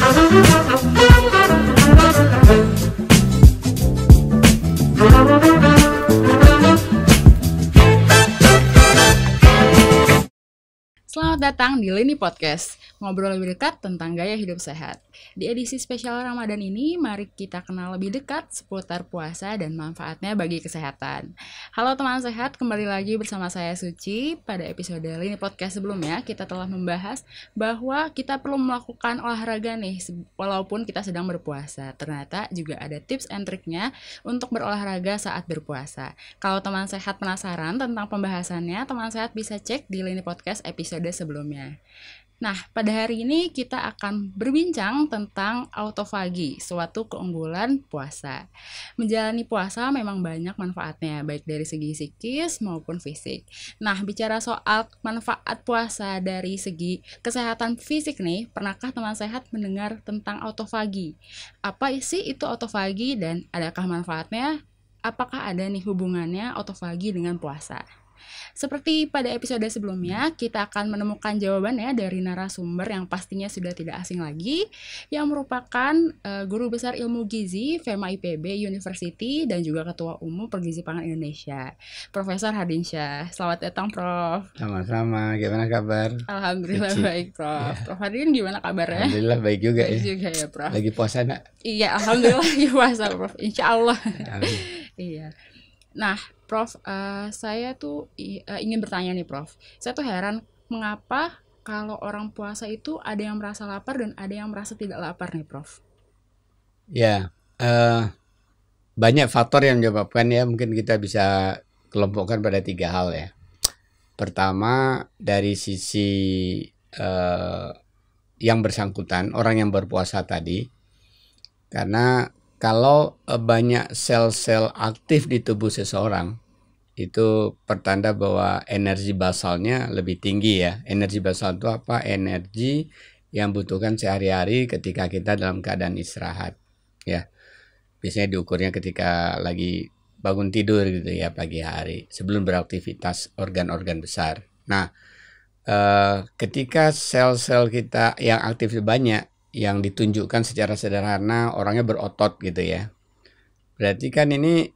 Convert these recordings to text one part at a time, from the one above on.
Selamat datang di Lini Podcast, ngobrol lebih dekat tentang gaya hidup sehat. Di edisi spesial Ramadan ini, mari kita kenal lebih dekat seputar puasa dan manfaatnya bagi kesehatan. Halo teman sehat, kembali lagi bersama saya Suci. Pada episode Lini Podcast sebelumnya, kita telah membahas bahwa kita perlu melakukan olahraga nih, walaupun kita sedang berpuasa. Ternyata juga ada tips and triknya untuk berolahraga saat berpuasa. Kalau teman sehat penasaran tentang pembahasannya, teman sehat bisa cek di Lini Podcast episode sebelumnya. Nah, pada hari ini kita akan berbincang tentang autofagi, suatu keunggulan puasa. Menjalani puasa memang banyak manfaatnya, baik dari segi psikis maupun fisik. Nah, bicara soal manfaat puasa dari segi kesehatan fisik nih, pernahkah teman sehat mendengar tentang autofagi? Apa sih itu autofagi dan adakah manfaatnya? Apakah ada nih hubungannya autofagi dengan puasa? Seperti pada episode sebelumnya, kita akan menemukan jawabannya dari narasumber yang pastinya sudah tidak asing lagi, yang merupakan guru besar ilmu gizi FEMA IPB University dan juga Ketua Umum Pergizi Pangan Indonesia, Profesor Hardinsyah. Selamat datang, Prof. Sama-sama, gimana kabar? Alhamdulillah Suci. baik, Prof. Prof Hardin gimana kabarnya? Alhamdulillah baik juga Baik ya. juga ya, Prof. Lagi puasa nak? Iya, alhamdulillah lagi puasa, Prof. Insya Allah. Amin. Iya. Nah, Prof, saya tuh ingin bertanya nih, Prof. Saya tuh heran mengapa kalau orang puasa itu ada yang merasa lapar dan ada yang merasa tidak lapar nih, Prof. Ya, banyak faktor yang menyebabkan ya. Mungkin kita bisa kelompokkan pada 3 hal ya. Pertama, dari sisi yang bersangkutan, orang yang berpuasa tadi. Karena kalau banyak sel-sel aktif di tubuh seseorang, itu pertanda bahwa energi basalnya lebih tinggi ya. Energi basal itu apa? Energi yang butuhkan sehari-hari ketika kita dalam keadaan istirahat ya. Biasanya diukurnya ketika lagi bangun tidur gitu ya, pagi hari sebelum beraktivitas organ-organ besar. Nah, ketika sel-sel kita yang aktif banyak, yang ditunjukkan secara sederhana orangnya berotot gitu ya. Berarti kan ini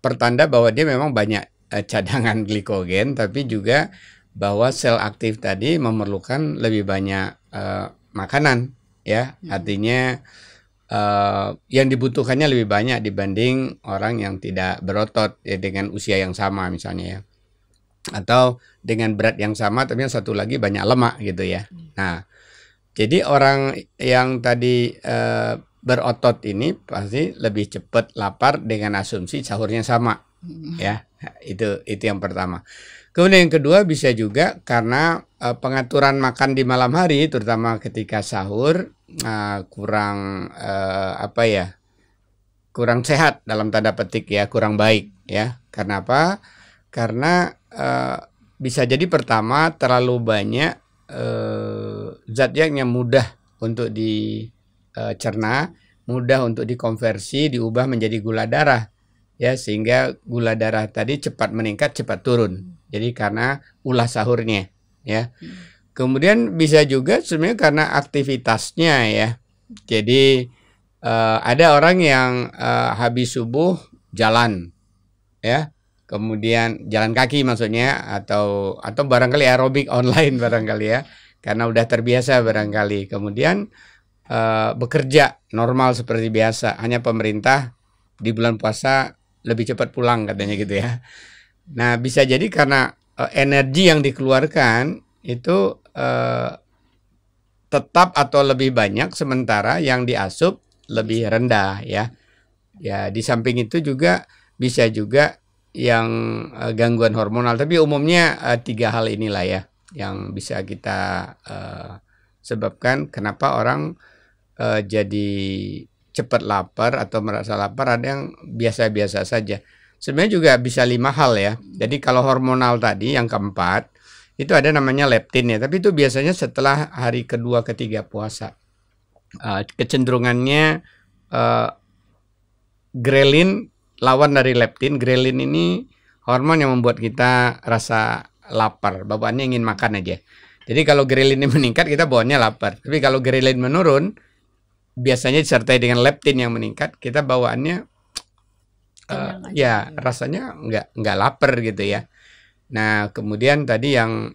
pertanda bahwa dia memang banyak cadangan glikogen, tapi juga bahwa sel aktif tadi memerlukan lebih banyak makanan ya. Artinya yang dibutuhkannya lebih banyak dibanding orang yang tidak berotot ya, dengan usia yang sama misalnya ya. Atau dengan berat yang sama tapi yang satu lagi banyak lemak gitu ya. Nah, jadi orang yang tadi berotot ini pasti lebih cepat lapar dengan asumsi sahurnya sama, ya. Itu yang pertama. Kemudian yang kedua bisa juga karena pengaturan makan di malam hari, terutama ketika sahur kurang kurang sehat dalam tanda petik ya, kurang baik ya. Karena apa? Karena bisa jadi pertama terlalu banyak zat yang mudah untuk dicerna, mudah untuk dikonversi, diubah menjadi gula darah ya, sehingga gula darah tadi cepat meningkat, cepat turun. Jadi karena ulah sahurnya ya. Kemudian bisa juga sebenarnya karena aktivitasnya ya. Jadi ada orang yang habis subuh jalan ya. Kemudian jalan kaki maksudnya atau barangkali aerobik online barangkali ya, karena udah terbiasa barangkali. Kemudian bekerja normal seperti biasa, hanya pemerintah di bulan puasa lebih cepat pulang katanya gitu ya. Nah, bisa jadi karena energi yang dikeluarkan itu tetap atau lebih banyak, sementara yang diasup lebih rendah ya. Ya, di samping itu juga bisa juga yang gangguan hormonal, tapi umumnya 3 hal inilah ya yang bisa kita sebabkan kenapa orang jadi cepat lapar atau merasa lapar. Ada yang biasa-biasa saja. Sebenarnya juga bisa 5 hal ya. Jadi kalau hormonal tadi yang keempat itu ada namanya leptin ya, tapi itu biasanya setelah hari kedua ketiga puasa. Kecenderungannya grelin lawan dari leptin. Grelin ini hormon yang membuat kita rasa lapar, bawaannya ingin makan aja. Jadi kalau ghrelin meningkat kita bawaannya lapar. Tapi kalau ghrelin menurun biasanya disertai dengan leptin yang meningkat, kita bawaannya Kenyang aja ya gitu. rasanya nggak lapar gitu ya. Nah kemudian tadi yang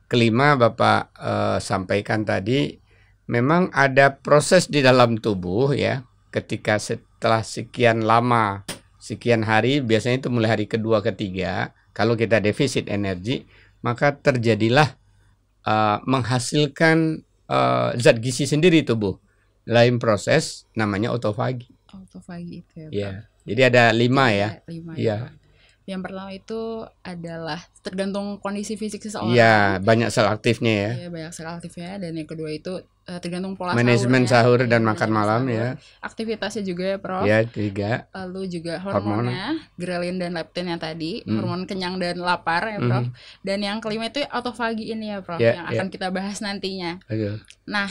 kelima Bapak sampaikan tadi, memang ada proses di dalam tubuh ya, ketika setelah sekian lama, sekian hari, biasanya itu mulai hari kedua ketiga, kalau kita defisit energi, maka terjadilah menghasilkan zat gizi sendiri tubuh. Lain proses namanya autofagi. Autofagi itu ya, Prof. Ya, jadi ada 5 ya. Ada 5 Iya. ya, Prof. Yang pertama itu adalah tergantung kondisi fisik Iya, seseorang. banyak sel aktifnya ya. Iya, banyak sel aktifnya. Dan yang kedua itu tergantung pola Manajemen sahurnya. sahur Iya, dan makan manajemen malam sahur. ya. Aktivitasnya juga ya, Prof. Ya, 3. Lalu juga Hormon. hormonnya, ghrelin dan leptin yang tadi, hormon kenyang dan lapar ya, Prof. Dan yang kelima itu autofagi ini ya, Prof, Ya, yang akan kita bahas nantinya. Aduh. Nah,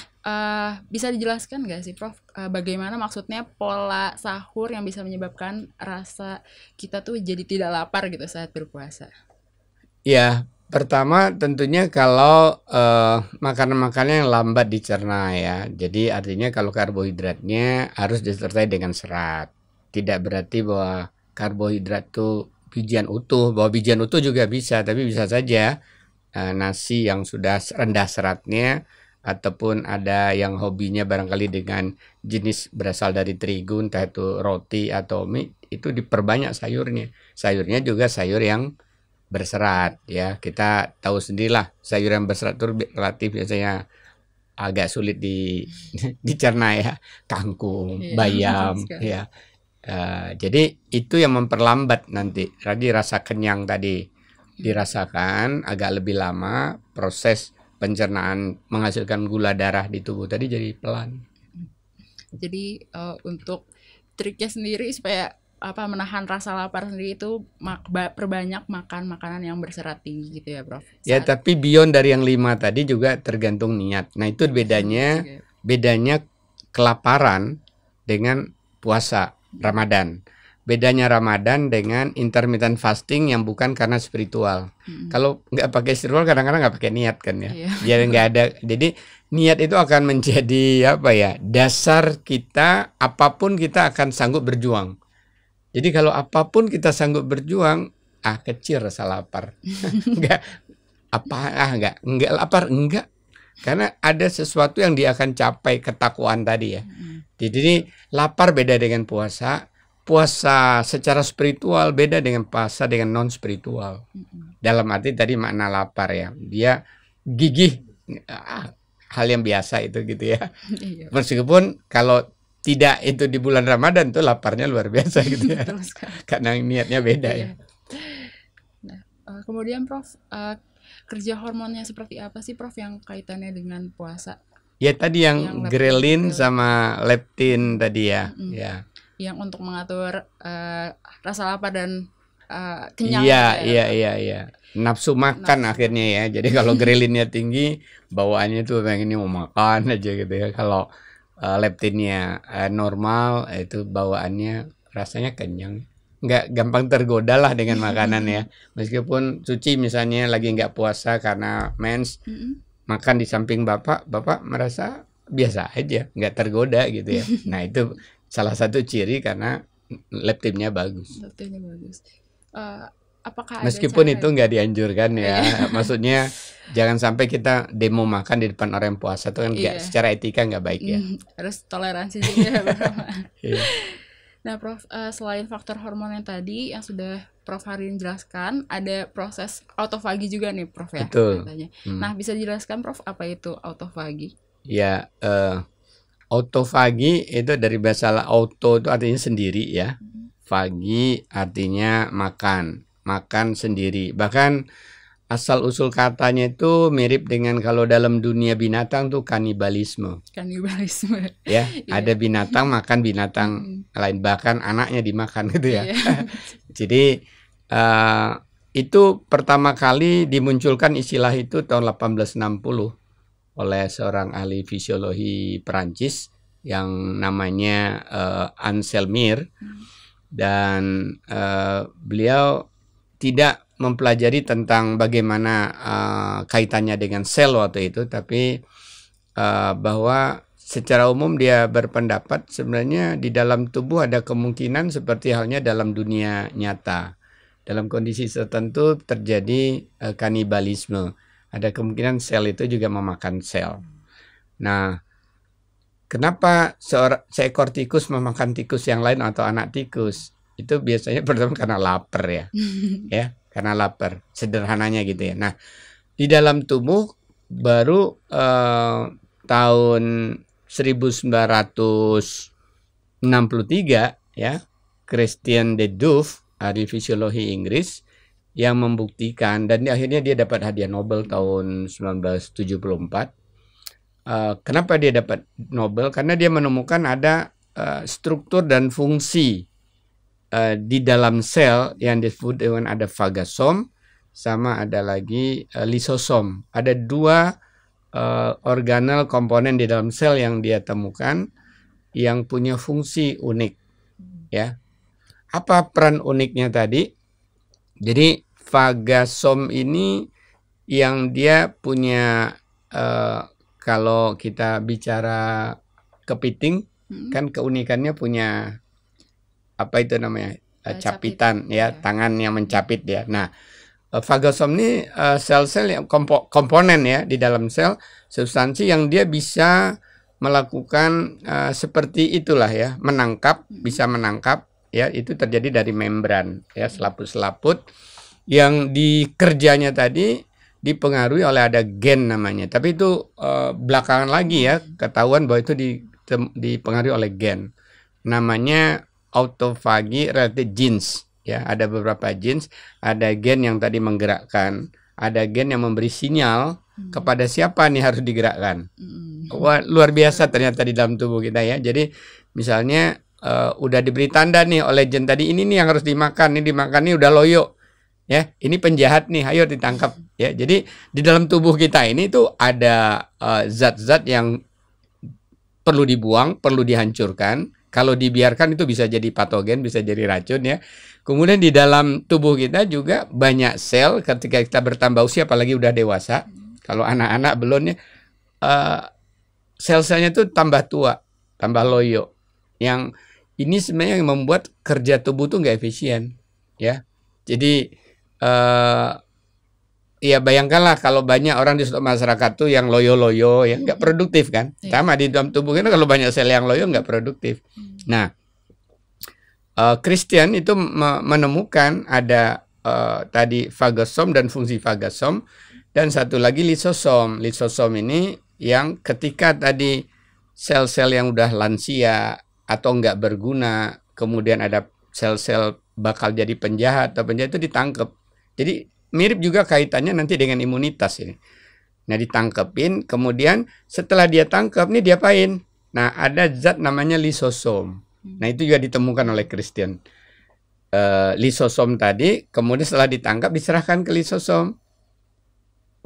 bisa dijelaskan nggak sih, Prof, bagaimana maksudnya pola sahur yang bisa menyebabkan rasa kita tuh jadi tidak lapar gitu saat berpuasa? Ya, pertama tentunya kalau makanan-makanan yang lambat dicerna ya. Jadi artinya kalau karbohidratnya harus disertai dengan serat. Tidak berarti bahwa karbohidrat itu bijian utuh. Bahwa bijian utuh juga bisa, tapi bisa saja nasi yang sudah rendah seratnya, ataupun ada yang hobinya barangkali dengan jenis berasal dari terigu, entah itu roti atau mie, itu diperbanyak sayurnya. Sayurnya juga sayur yang berserat ya. Kita tahu sendirilah sayur yang berserat itu relatif biasanya agak sulit dicerna ya. Kangkung, Iya, bayam betul sekali. ya. Jadi itu yang memperlambat nanti. Tadi rasa kenyang tadi dirasakan agak lebih lama, proses pencernaan menghasilkan gula darah di tubuh tadi jadi pelan. Jadi untuk triknya sendiri supaya menahan rasa lapar sendiri itu perbanyak makan makanan yang berserat tinggi gitu ya, Prof. Ya, tapi beyond dari yang 5 tadi juga tergantung niat. Nah, itu bedanya kelaparan dengan puasa Ramadan. Bedanya Ramadan dengan intermittent fasting yang bukan karena spiritual. Kalau nggak pakai spiritual kadang-kadang nggak pakai niat kan ya. Jadi nggak ada. Jadi niat itu akan menjadi dasar kita, apapun kita akan sanggup berjuang. Jadi kalau apapun kita sanggup berjuang, kecil rasa lapar. Enggak lapar, enggak. Karena ada sesuatu yang dia akan capai, ketakwaan tadi ya. Jadi lapar beda dengan puasa. Puasa secara spiritual beda dengan puasa dengan non spiritual. Dalam arti tadi makna lapar ya. Dia gigih, hal yang biasa itu gitu ya. Meskipun kalau tidak itu di bulan Ramadan tuh laparnya luar biasa gitu ya. Karena niatnya beda ya. Nah, kemudian Prof, kerja hormonnya seperti apa sih, Prof, yang kaitannya dengan puasa? Ya tadi yang ghrelin sama leptin tadi ya. Ya. Yang untuk mengatur rasa lapar dan kenyang. Iya. Nafsu makan akhirnya ya. Jadi kalau ghrelinnya tinggi, bawaannya tuh pengennya mau makan aja gitu ya. Kalau leptinnya normal, itu bawaannya rasanya kenyang. Nggak gampang tergoda lah dengan makanan ya. Meskipun Suci misalnya lagi nggak puasa karena mens, makan di samping bapak merasa biasa aja, nggak tergoda gitu ya. Nah itu salah satu ciri karena leptinnya bagus. Leptinnya bagus. Apakah meskipun ada itu nggak dianjurkan ya. Maksudnya jangan sampai kita demo makan di depan orang yang puasa, itu kan secara etika nggak baik ya. Harus toleransi juga. Nah, Prof, selain faktor hormon yang tadi yang sudah Prof Harin jelaskan, ada proses autofagi juga nih, Prof ya. Betul. Nah, bisa dijelaskan, Prof, apa itu autofagi? Ya, autofagi itu dari bahasa auto itu artinya sendiri ya. Fagi artinya makan sendiri. Bahkan asal usul katanya itu mirip dengan kalau dalam dunia binatang tuh kanibalisme. Ya, ada binatang makan binatang lain, bahkan anaknya dimakan gitu ya. Jadi itu pertama kali dimunculkan istilah itu tahun 1860 oleh seorang ahli fisiologi Perancis yang namanya Anselm Mir, dan beliau tidak mempelajari tentang bagaimana kaitannya dengan sel waktu itu, tapi bahwa secara umum dia berpendapat sebenarnya di dalam tubuh ada kemungkinan seperti halnya dalam dunia nyata. Dalam kondisi tertentu terjadi kanibalisme. Ada kemungkinan sel itu juga memakan sel. Nah, kenapa seekor tikus memakan tikus yang lain atau anak tikus? Itu biasanya pertama karena lapar ya. Ya, karena lapar. Sederhananya gitu ya. Nah, di dalam tubuh baru tahun 1963 ya, Christian de Duve, ahli fisiologi Inggris, yang membuktikan, dan akhirnya dia dapat hadiah Nobel tahun 1974. Kenapa dia dapat Nobel? Karena dia menemukan ada struktur dan fungsi di dalam sel yang disebut dengan ada fagosom, sama ada lagi lisosom. Ada dua organel komponen di dalam sel yang dia temukan yang punya fungsi unik, ya. Apa peran uniknya tadi? Jadi fagosom ini yang dia punya kalau kita bicara kepiting kan keunikannya punya apa itu namanya capitan ya, tangan yang mencapit ya. Nah, fagosom ini sel-sel yang komponen ya di dalam sel, substansi yang dia bisa melakukan seperti itulah ya, bisa menangkap ya, itu terjadi dari membran ya, selaput-selaput yang dikerjanya tadi dipengaruhi oleh ada gen namanya. Tapi itu belakangan lagi ya ketahuan bahwa itu dipengaruhi oleh gen. Namanya autophagy related genes. Ya, ada beberapa genes, ada gen yang tadi menggerakkan, ada gen yang memberi sinyal kepada siapa nih harus digerakkan. Wah, luar biasa ternyata di dalam tubuh kita ya. Jadi misalnya udah diberi tanda nih oleh gen tadi, ini nih yang harus dimakan, ini udah loyo. Ya, ini penjahat nih, ayo ditangkap ya. Jadi di dalam tubuh kita ini tuh ada zat-zat yang perlu dibuang, perlu dihancurkan. Kalau dibiarkan itu bisa jadi patogen, bisa jadi racun ya. Kemudian di dalam tubuh kita juga banyak sel ketika kita bertambah usia, apalagi udah dewasa. Kalau anak-anak belum ya, sel-selnya itu tambah tua, tambah loyo. Yang ini sebenarnya yang membuat kerja tubuh tuh nggak efisien ya. Jadi ya bayangkanlah kalau banyak orang di suatu masyarakat tuh yang loyo-loyo ya nggak produktif kan. Sama di dalam tubuh kita kalau banyak sel yang loyo nggak produktif. Nah, Christian itu menemukan ada tadi fagosom dan fungsi fagosom, dan satu lagi lisosom. Lisosom ini yang ketika tadi sel-sel yang udah lansia atau nggak berguna, kemudian ada sel-sel bakal jadi penjahat atau penjahat itu ditangkap. Jadi mirip juga kaitannya nanti dengan imunitas ini. Nah, ditangkepin, kemudian setelah dia tangkap, nih diapain? Nah, ada zat namanya lisosom. Nah, itu juga ditemukan oleh Christian. Lisosom tadi, kemudian setelah ditangkap, diserahkan ke lisosom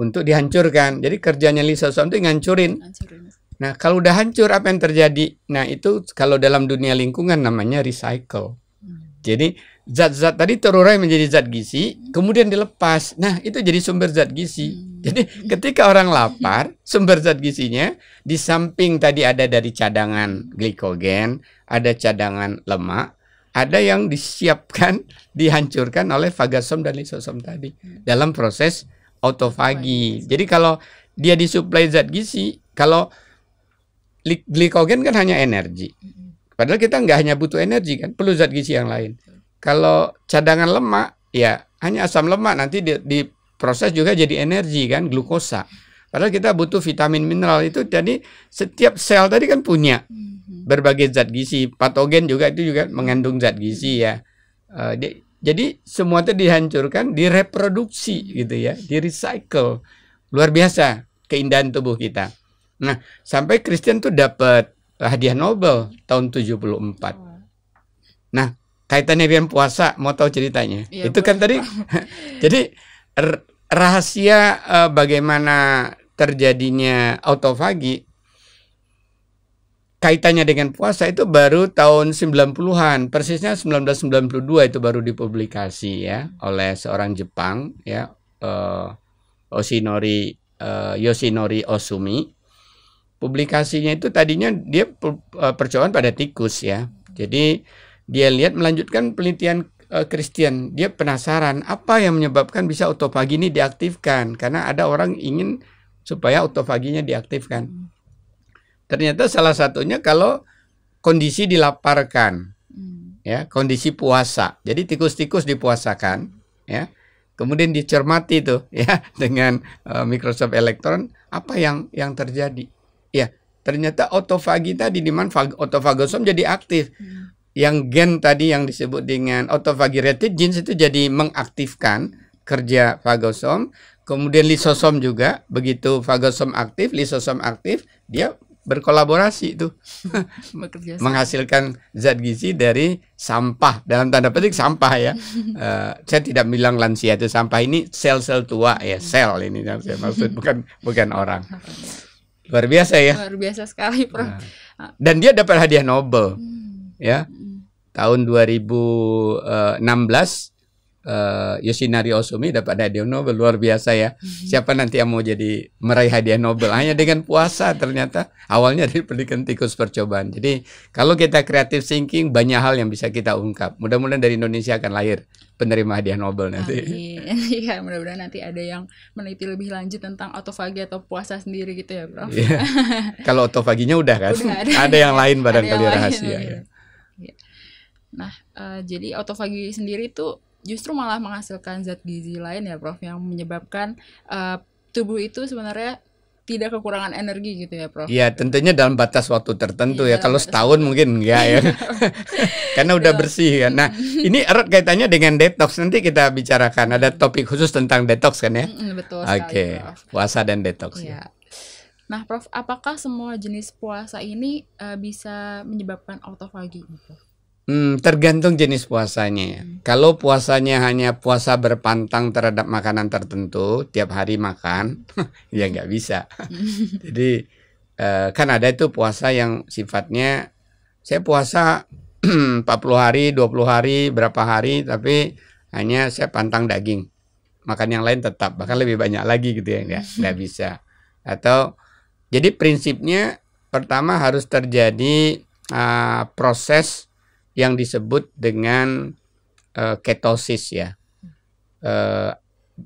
untuk dihancurkan. Jadi kerjanya lisosom itu ngancurin. Nah, kalau udah hancur, apa yang terjadi? Nah, itu kalau dalam dunia lingkungan namanya recycle. Jadi zat-zat tadi terurai menjadi zat gizi, kemudian dilepas. Nah, itu jadi sumber zat gizi. Jadi ketika orang lapar, sumber zat gizinya di samping tadi ada dari cadangan glikogen, ada cadangan lemak, ada yang disiapkan, dihancurkan oleh fagosom dan lisosom tadi dalam proses autofagi. Jadi kalau dia disuplai zat gizi, kalau glikogen kan hanya energi. Padahal kita nggak hanya butuh energi kan, perlu zat gizi yang lain. Kalau cadangan lemak, ya hanya asam lemak, nanti diproses juga jadi energi kan, glukosa. Padahal kita butuh vitamin mineral itu. Jadi setiap sel tadi kan punya berbagai zat gizi. Patogen juga itu juga mengandung zat gizi ya. Jadi semua itu dihancurkan, direproduksi gitu ya, di-recycle. Luar biasa keindahan tubuh kita. Nah, sampai Christian tuh dapat hadiah Nobel tahun 74. Nah, kaitannya dengan puasa, mau tahu ceritanya? Ya, itu kan tadi. Jadi rahasia bagaimana terjadinya autofagi. kaitannya dengan puasa itu baru tahun 90-an, persisnya 1992 itu baru dipublikasi ya oleh seorang Jepang ya, Yoshinori Osumi. Publikasinya itu tadinya dia percobaan pada tikus ya. Jadi dia lihat melanjutkan penelitian Christian. Dia penasaran apa yang menyebabkan bisa otofagi ini diaktifkan, karena ada orang ingin supaya otofaginya diaktifkan. Ternyata salah satunya kalau kondisi dilaparkan, ya, kondisi puasa. Jadi tikus-tikus dipuasakan, ya. Kemudian dicermati tuh, ya, dengan mikroskop elektron apa yang terjadi. Ya, ternyata otofagi tadi, di mana otofagosom jadi aktif. Yang gen tadi yang disebut dengan autophagy-related genes itu jadi mengaktifkan kerja fagosom. Kemudian lisosom juga, begitu fagosom aktif, lisosom aktif, dia berkolaborasi tuh menghasilkan zat gizi dari sampah, dalam tanda petik sampah ya. Saya tidak bilang lansia itu sampah, ini sel-sel tua ya, sel ini yang saya maksud, bukan orang. Luar biasa ya. Luar biasa sekali, Prof. Dan dia dapat hadiah Nobel ya tahun 2016. Yoshinari Osumi dapat hadiah Nobel, luar biasa ya. Siapa nanti yang mau jadi meraih hadiah Nobel hanya dengan puasa, ternyata awalnya dari pendidikan tikus percobaan. Jadi kalau kita creative thinking, banyak hal yang bisa kita ungkap. Mudah-mudahan dari Indonesia akan lahir penerima hadiah Nobel nanti. Iya, mudah-mudahan nanti ada yang meneliti lebih lanjut tentang autofagi atau puasa sendiri gitu ya, Prof. Ya. Kalau autofaginya udah kan, ada yang lain barangkali rahasia. Ya. Nah, jadi autofagi sendiri itu justru malah menghasilkan zat gizi lain ya, Prof, yang menyebabkan tubuh itu sebenarnya tidak kekurangan energi gitu ya, Prof. Iya, tentunya dalam batas waktu tertentu ya. Kalau setahun mungkin enggak ya. Karena udah bersih kan. Nah, ini erat kaitannya dengan detox. Nanti kita bicarakan, ada topik khusus tentang detox kan ya. Betul sekali, Prof. Puasa dan detox ya. Nah, Prof, apakah semua jenis puasa ini bisa menyebabkan autofagi, Prof? Tergantung jenis puasanya. Kalau puasanya hanya puasa berpantang terhadap makanan tertentu, tiap hari makan, ya nggak bisa. Jadi kan ada itu puasa yang sifatnya saya puasa 40 hari, 20 hari, berapa hari, tapi hanya saya pantang daging. Makan yang lain tetap, bahkan lebih banyak lagi gitu ya, nggak bisa. Atau jadi prinsipnya pertama harus terjadi proses yang disebut dengan ketosis ya,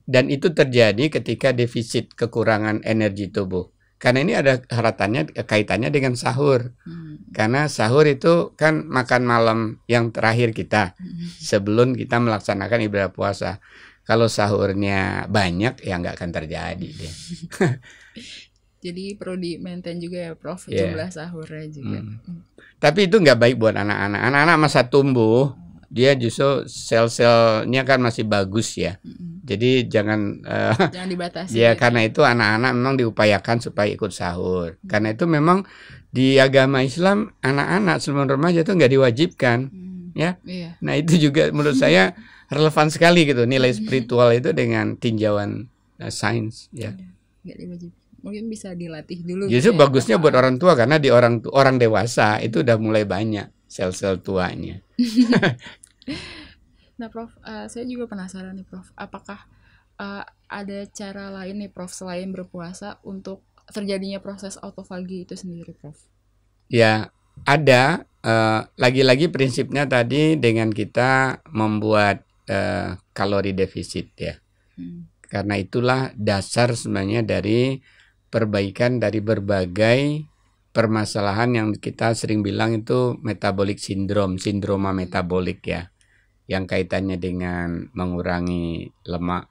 dan itu terjadi ketika defisit kekurangan energi tubuh. Karena ini ada kaitannya dengan sahur. Karena sahur itu kan makan malam yang terakhir kita sebelum kita melaksanakan ibadah puasa. Kalau sahurnya banyak ya nggak akan terjadi deh. Jadi perlu di-maintain juga ya, Prof, jumlah sahurnya juga. Tapi itu nggak baik buat anak-anak. Anak-anak masa tumbuh, dia justru sel-selnya kan masih bagus ya. Jadi jangan dibatasi. Ya, karena itu anak-anak memang diupayakan supaya ikut sahur. Karena itu memang di agama Islam anak-anak sebelum remaja itu nggak diwajibkan, ya. Nah itu juga menurut saya relevan sekali gitu, nilai spiritual itu dengan tinjauan sains ya. Nggak diwajibkan. Mungkin bisa dilatih dulu. Justru bagusnya buat orang tua, karena di orang dewasa itu udah mulai banyak sel-sel tuanya. Nah, Prof, saya juga penasaran nih, Prof. Apakah ada cara lain nih, Prof, selain berpuasa untuk terjadinya proses autofagi itu sendiri, Prof? Ya, ada. Lagi-lagi prinsipnya tadi dengan kita membuat kalori defisit ya. Karena itulah dasar sebenarnya dari perbaikan dari berbagai permasalahan yang kita sering bilang itu metabolic syndrome, sindroma metabolik ya, yang kaitannya dengan mengurangi lemak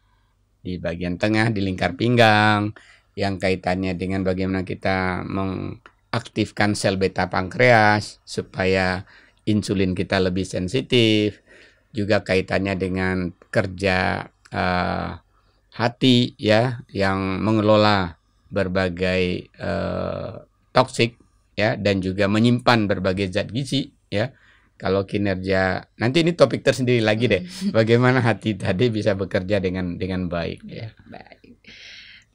di bagian tengah, di lingkar pinggang, yang kaitannya dengan bagaimana kita mengaktifkan sel beta pankreas supaya insulin kita lebih sensitif, juga kaitannya dengan kerja hati ya, yang mengelola berbagai toksik ya, dan juga menyimpan berbagai zat gizi ya. Kalau kinerja, nanti ini topik tersendiri lagi deh, bagaimana hati tadi bisa bekerja dengan baik ya. Baik.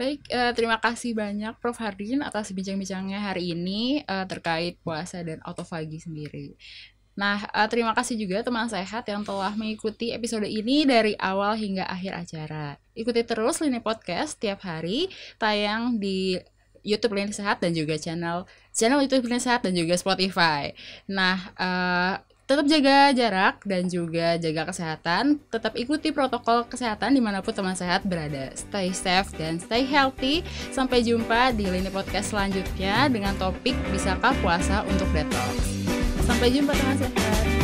Baik, terima kasih banyak Prof. Hardin atas bincang-bincangnya hari ini terkait puasa dan autofagi sendiri. Nah, terima kasih juga teman sehat yang telah mengikuti episode ini dari awal hingga akhir acara. Ikuti terus Lini Podcast setiap hari, tayang di YouTube Lini Sehat dan juga channel YouTube Lini Sehat dan juga Spotify. Nah, tetap jaga jarak dan juga jaga kesehatan. Tetap ikuti protokol kesehatan dimanapun teman sehat berada. Stay safe dan stay healthy. Sampai jumpa di Lini Podcast selanjutnya dengan topik bisakah puasa untuk detox. Sampai jumpa teman sehat.